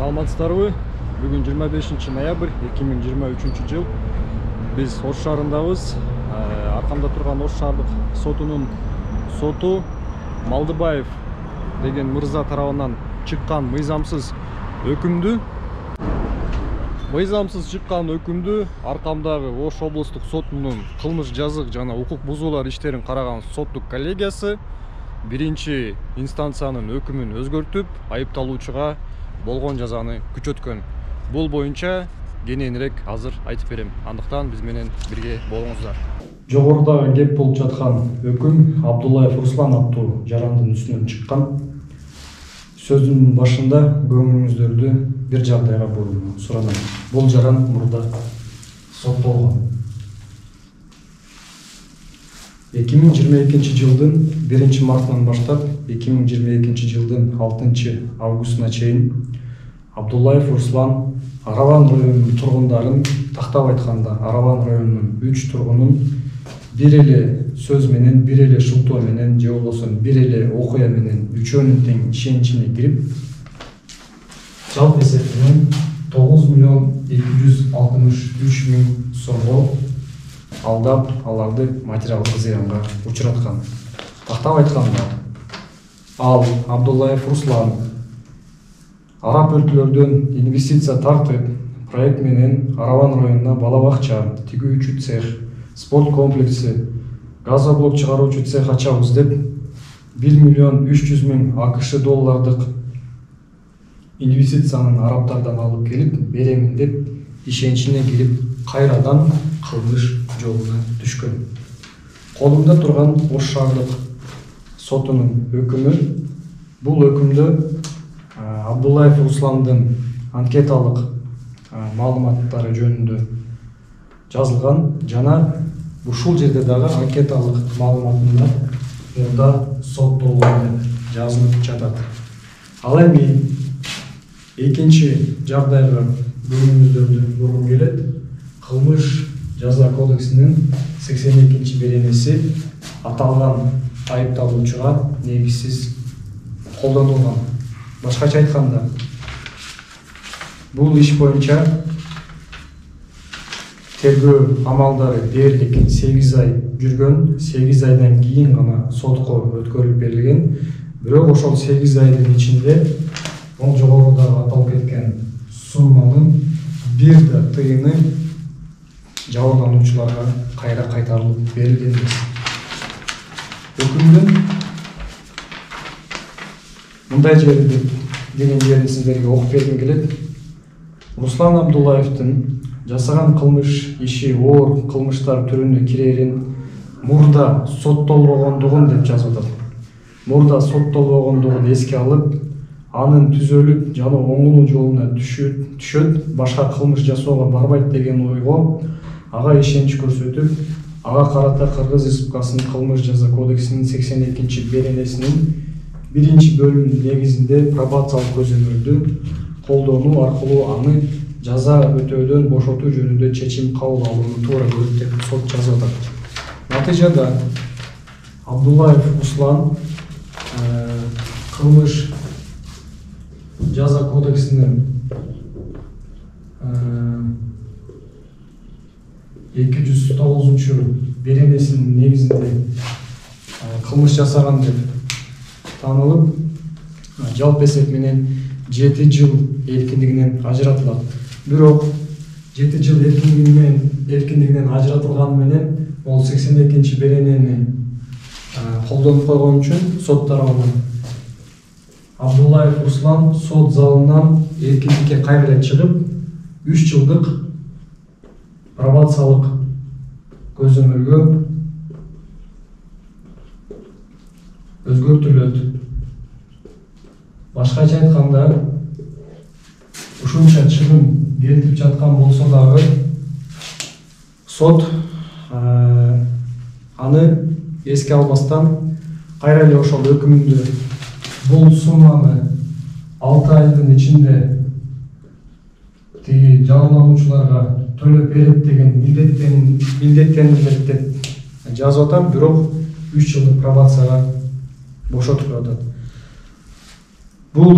Саламатсыздарбы? Бүгүн 25 ноябрь 2023 жыл. Биз Ош шаарындабыз. Аркамда турган Ош шаардык сотунун соту Малдыбаев деген мырза тарабынан чыккан мыйзамсыз өкүмдү аркамдагы Ош облустук сотунун кылмыш жазык жана укук бузуулар иштерин караган соттук коллегиясы биринчи инстанциянын өкүмүн өзгөртүп, айыпталуучуга болгон жазаны күчөткөн. Бул боюнча кененирээк азыр айтып берем. Андыктан биз менен бирге болуңуздар. Жогоруда кеп болуп жаткан өкүм Абдуллаев Руслан аттуу жарандын үстүнөн чыккан. Сөздүн башында көңүлүңүздөрдү бир жагдайга бурууну суранам. Бул жаран мурда соттолгон. 2022 жылдын 1 мартынан баштап 2022 жылдын 6 августуна чейин Абдуллаев Руслан Араван районунун тургундарын, тактап айтканда Араван районунун 3 тургунун бир эле сөз менен, бир эле шылтоо менен, же болбосо бир эле окуя менен үчөөнүн тең ишеничине кирип, жалпы эсептенен 9.263.000 сомго алдап, аларды материалдык зыянга учураткан. Тактап айтканда, ал Абдуллаев Руслан араб өлкөлөрдөн инвестиция тартып, проект менен Араван районуна бала бакча, тигүүчү цех, спорт комплекси, газоблок чыгаруучу цех ачабыз деп 1.300.000 АКШ доллардык инвестициянын арабтардан алып келип беремин деп ишеничине кирип, кайрадан кылмыш жолуна түшкөн. Колумда турган Ош шаардык сотунун өкүмү, бул өкүмдө Абдуллаев Русландын анкеталык маалыматтары жөнүндө жазылган жана ушул жерде дагы анкеталык маалыматында мурда соттолгон деп жазылып жатат. Ал эми экинчи жагдайга көңүлүңүздөрдү бургум келет. Кылмыш жаза кодексинин 82 беренеси аталган айыпталуучуга негизсиз колдонулган. Башкача айтканда, бул иш боюнча тергөө амалдары дээрлик 8 ай жүргөн, 8 айдан кийин гана сотко өткөрүлүп берилген. Бирок ошол 8 айдын ичинде бул жогоруда аталып кеткен сумманын бир да тыйыны жабырлануучуларга кайра кайтарылып берилген эмес. Өкүмдүн мындай деген жерин сиздерге окуп бергим келет. Руслан Абдуллаевдин жасаган кылмыш иши оор кылмыштар түрүнө кирерин мурда соттолбогондугун деп жазып атат. Мурда соттолбогондугун эске алып, анын түзөлүп жана оңулуу жолуна түшөт, башка кылмыш жасоого барбайт деген ойго ага ишенич көрсөтүп, ага карата Кыргыз Республикасынын кылмыш жаза кодексинин 82 беренесинин 1-бөлүмүнүн негизинде пробациялык көзөмөлдү колдонуу аркылуу аны жаза өтөөдөн бошотуу жөнүндө чечим кабыл алууну туура көрүп деп сот жазып атат. Натыйжада Абдуллаев Руслан кылмыш жаза кодексинин 209 беренесинин негизинде кылмыш жасаган деп танылып, жалпы эсеп менен 7 жыл эркиндигинен ажыратылат. Бирок 7 жыл эркиндигинен ажыратылганы менен ол 82 беренени колдонуп койгон үчүн сот тарабынан Абдуллаев Руслан сот залынан эркиндикке кайра чыгып, 3 жылдык пробациялык көзөмөлгө өзгөртүлөт. Башкача айтканда, ушунча чыгым келтирип жаткан болсо дагы сот аны эске албастан кайра эле ошол өкүмдү бул сумманы 6 айдын ичинде тиги жабырлануучуларга төлөп берет деген милдеттенилет деп жазып атат. Бирок 3 жылдык пробацияга бошотуп атат. Бул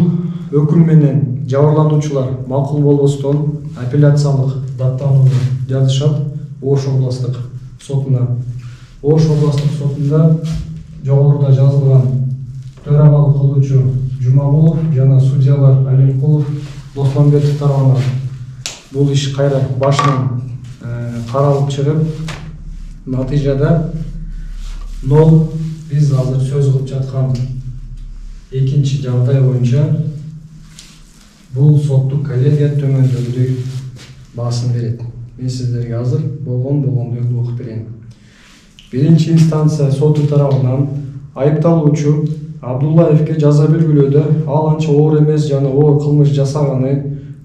өкүм менен жабырлануучулар макул болбостон апелляциялык даттанууну жазышат Ош областтык сотуна. Ош областтык сотунда жогоруда жазылган төрагалык кылуучу Жумагулов жана судьялар Алимкулов, Досманбетов тарабынан бул иш кайра башынан каралып чыгып, натыйжада 0 биз азыр сөз кылып жаткан экинчи жагдай боюнча бул соттук коллегия төмөндөгүдөй баасын берет. Мен сиздерге азыр болгондой окуп берейин. Биринчи инстанция соту тарабынан айыпталуучу Абдуллаевке жаза белгилөөдө ал анча оор эмес жана оор кылмыш жасаганы,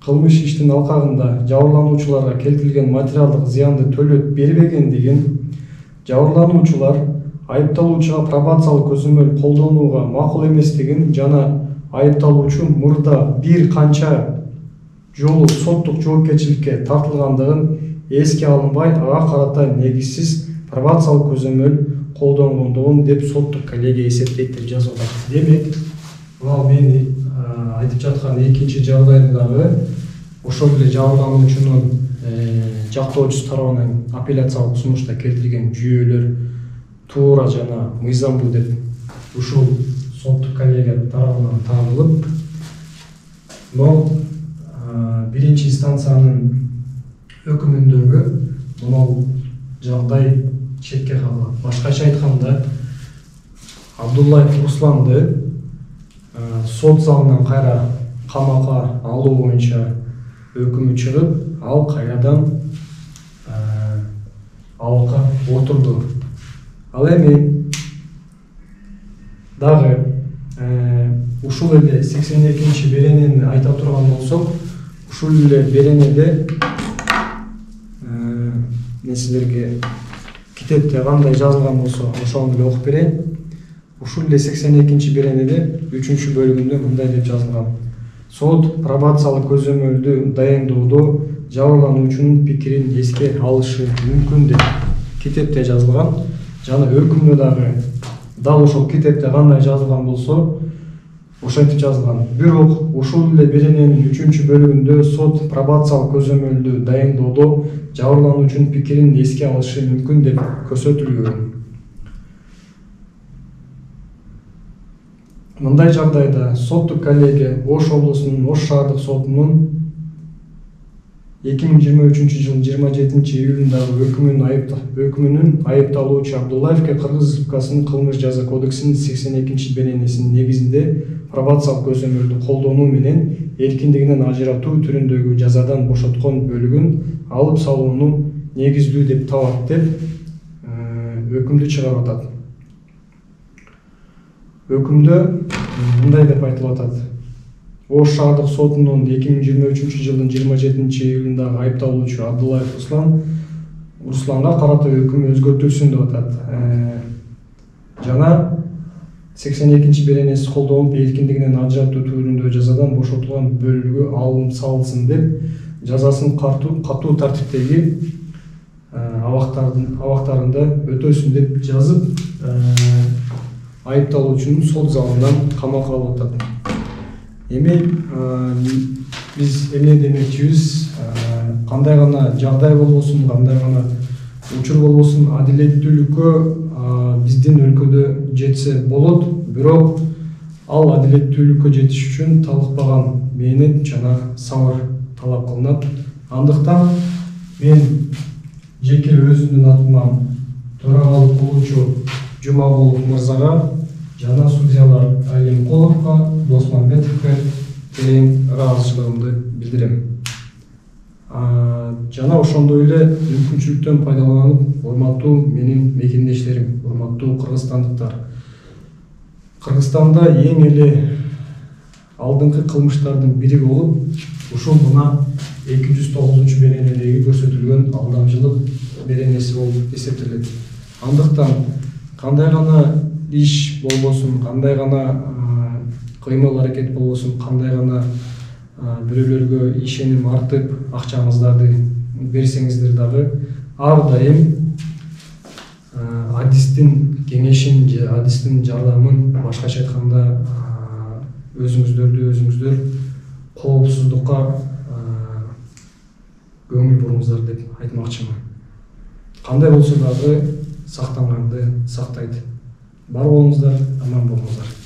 кылмыш иштин алкагында жабырлануучуларга келтирилген материалдык зыянды төлөп бербегендигин, жабырлануучулар айыпталуучуга пробациялык көзөмөл колдонууга макул эместигин жана айыпталуучу мурда бир канча жолу соттук жоопкерчиликке тартылгандыгын эске алынбай, ага карата негизсиз пробациялык көзөмөл колдонгондугун деп соттук коллегия эсептейт деп жазып атат. Демек, ал мен айтып жаткан экинчи жагдайды дагы ошол эле жабырлануучунун жактоочусу тарабынан апелляциялык сунушта келтирген жүйөлөр туура жана мыйзамдуу деп ушул соттук коллегия тарабынан таанылып, но биринчи инстанциянын өкүмүндөгү мынау жагдай четке калган. Башкача айтканда, Абдуллаев Русланды сот залынан кайра камакка алуу боюнча өкүмү чыгып, ал кайрадан абакка отурду. Ал эми дагы ушул эле 82-чи беренени айта турган болсок, ушул эле беренеде мен силерге китепте кандай жазылган болсо ошону эле окуп берейин. Ушул эле 82-чи беренеде 3-чү бөлүгүндө мындай деп жазылган: сот пробациялык көзөмөлдү дайындоодо жабырлануучунун пикирин эске алышы мүмкүн деп китепте жазылган. Жана өкүмдө дагы дал ошол китепте кандай жазылган болсо ошентип жазылган. Бирок ушул эле берененин 3-чү бөлүгүндө сот пробациялык көзөмөлдү дайындоодо жабырлануучунун пикирин эске алышы мүмкүн деп көрсөтүлгөн. Мындай жагдайда соттук коллегия Ош облусунун Ош шаардык сотунун 2023 жылдын 27 июлундагы өкүмүнүн айыпталуучу Абдуллаевке Кыргыз Республикасынын кылмыш жаза кодексинин 82-чи беренесинин негизинде пробациялык көзөмөлдү колдонуу менен эркиндигинен ажыратуу түрүндөгү жазадан бошоткон бөлүгүн алып салууну негиздүү деп табат деп өкүмдү чыгарып атат. Өкүмдө мындай деп айтылып атат: Ош шаардык сотунун 2023 жылдын 27 июлундагы айыпталуучу Абдуллаев Русланга карата өкүмү өзгөртүлсүн деп атат. Жана 82-чи беренеси колдонуп эркиндигинен ажыратуу түрүндөгү жазадан бошотулган бөлүгү алынып салынсын деп жазасын катуу тартиптеги абактарында өтөсүн деп жазып, айыпталуучунун сот залынан камакка алып атат. Эми биз эмне демекчибиз? Кандай гана жагдай болбосун, кандай гана учур болбосун, адилеттүүлүккө биздин өлкөдө жетсе болот, бирок ал адилеттүүлүккө жетиш үчүн талыкпаган мээнет жана сабыр талап кылынат. Андыктан мен жеке өзүмдүн атыман төрагалык кылуучу Жумагулов мырзага жана судьялар Алимкуловго, Досманбетовго терең ыраазычылыгымды билдирем. Жана ошондой эле мүмкүнчүлүктөн пайдаланып, урматтуу менин мекендештерим, урматтуу кыргызстандыктар. Кыргызстанда эң эле алдыңкы кылмыштардын бири болуп, ушул мына 209-чу беренедеги көрсөтүлгөн алдамчылык беренеси болуп эсептелет. Андыктан кандай гана иш болбосун, кандай гана кыймыл аракет болбосун, кандай гана бирөөлөргө ишеним артып акчаңыздарды берсеңиздер дагы ар дайым адистин кеңешин же адистин жардамын, башкача айтканда өзүңүздөр коопсуздукка көңүл буруңуздар деп айтмакчымын. Кандай болсо дагы сактанганды сактайт. Бар болуңуздар, аман болуңуздар.